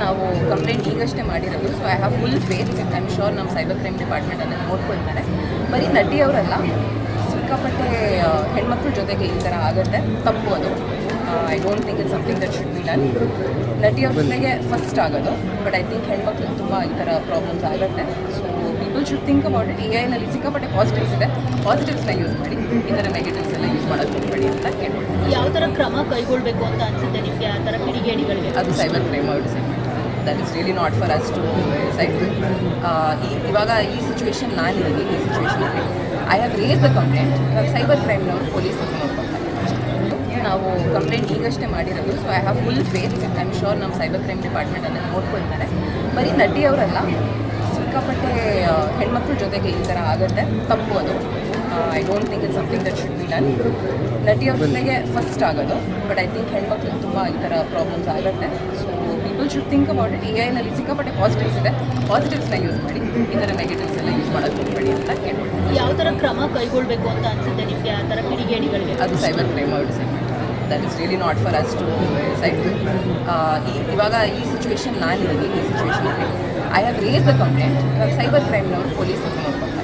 ನಾವು ಕಂಪ್ಲೇಂಟ್ ಈಗಷ್ಟೇ ಮಾಡಿರೋದು. So I have full faith. I am sure ನಮ್ಮ ಸೈಬರ್ ಕ್ರೈಮ್ ಡಿಪಾರ್ಟ್ಮೆಂಟ್ ಅದನ್ನು ನೋಡ್ಕೊಳ್ತಾರೆ. ಬರೀ ನಟಿಯವರಲ್ಲ, ಸಿಕ್ಕಾಪಟ್ಟೆ ಹೆಣ್ಮಕ್ಳ ಜೊತೆಗೆ ಈ ಥರ ಆಗುತ್ತೆ, ತಪ್ಪು ಅದು. I don't think it's something that should be done. ನಟಿಯವ್ರ ಜೊತೆಗೆ ಫಸ್ಟ್ ಆಗೋದು, ಬಟ್ ಐ ಥಿಂಕ್ ಹೆಣ್ಮಕ್ಳಿಗೆ ತುಂಬ ಈ ಥರ ಪ್ರಾಬ್ಲಮ್ಸ್ ಆಗುತ್ತೆ. So people should think about it. AI-ನಲ್ಲಿ ಸಿಕ್ಕಾಪಟ್ಟೆ ಪಾಸಿಟಿವ್ಸ್ ಇದೆ, ಪಾಸಿಟಿವ್ಸ್ನ ಯೂಸ್ ಮಾಡಿ, ಈ ಥರ ನೆಗೆಟಿವ್ಸ್ ಎಲ್ಲ ಯೂಸ್ ಮಾಡೋದು ಹೋಗಬೇಡಿ ಅಂತ ಕೇಳ್ಬೋದು. ಯಾವ ಥರ ಕ್ರಮ ಕೈಗೊಳ್ಳಬೇಕು ಅಂತ ಅನಿಸುತ್ತೆ ನಿಮಗೆ ಆ ಥರ ಕಿಡಿಗೇಡಿಗಳಿಗೆ? ಅದು ಸೈಬರ್ ಕ್ರೈಮ್ ಅವ್ರು ಡಿಸೈಡ್ ಮಾಡ್ತಾರೆ. That is really not for us to decide. ಇವಾಗ ಈ ಸಿಚುವೇಶನ್ ನಾನಿದ್ದೀನಿ, ಈ ಸಿಚುವೇಶನಲ್ಲಿ I have raise the complaint. ಇವಾಗ ಸೈಬರ್ ಕ್ರೈಮ್ನವರು ಪೊಲೀಸ್ ನೋಡ್ಕೊಳ್ತಾರೆ. ನಾವು ಕಂಪ್ಲೇಂಟ್ ಈಗಷ್ಟೇ ಮಾಡಿರೋದು. So I have full faith. I am sure ನಮ್ಮ ಸೈಬರ್ ಕ್ರೈಮ್ ಡಿಪಾರ್ಟ್ಮೆಂಟ್ ಅದನ್ನು ನೋಡ್ಕೊಳ್ತಾರೆ. ಬರೀ ನಟಿಯವರಲ್ಲ, ಸಿಕ್ಕಾಪಟ್ಟೆ ಹೆಣ್ಮಕ್ಳ ಜೊತೆಗೆ ಈ ಥರ ಆಗುತ್ತೆ, ತಪ್ಪು ಅದು. I don't think it's something that should be done. ನಟಿಯವ್ರ ಜೊತೆಗೆ ಫಸ್ಟ್ ಆಗೋದು, ಬಟ್ ಐ ಥಿಂಕ್ ಹೆಣ್ಮಕ್ಳಿಗೆ ತುಂಬ ಈ ಥರ ಪ್ರಾಬ್ಲಮ್ಸ್ ಆಗುತ್ತೆ. So people should think about it. AI-ನಲ್ಲಿ ಸಿಕ್ಕಾಪಟ್ಟೆ ಪಾಸಿಟಿವ್ಸ್ ಇದೆ, ಪಾಸಿಟಿವ್ಸ್ನ ಯೂಸ್ ಮಾಡಿ, ಈ ಥರ ನೆಗೆಟಿವ್ಸ್ ಎಲ್ಲ ಯೂಸ್ ಮಾಡೋದು ಹೋಗಬೇಡಿ ಅಂತ ಕೇಳ್ಬೋದು. ಯಾವ ಥರ ಕ್ರಮ ಕೈಗೊಳ್ಳಬೇಕು ಅಂತ ಅನಿಸುತ್ತೆ ನಿಮಗೆ ಆ ಥರ ಕಿಡಿಗೇಡಿಗಳಿಗೆ? ಅದು ಸೈಬರ್ ಕ್ರೈಮ್ ಅವ್ರು ಡಿಸೈಡ್ ಮಾಡ್ತಾರೆ. That is really not for us to decide. ಇವಾಗ ಈ ಸಿಚುವೇಶನ್ ನಾನಿದ್ದೀನಿ, ಈ ಸಿಚುವೇಶನಲ್ಲಿ I have raise the complaint. ಇವಾಗ ಸೈಬರ್ ಕ್ರೈಮ್ನವರು ಪೊಲೀಸ್ ನೋಡ್ಕೊಳ್ತಾರೆ.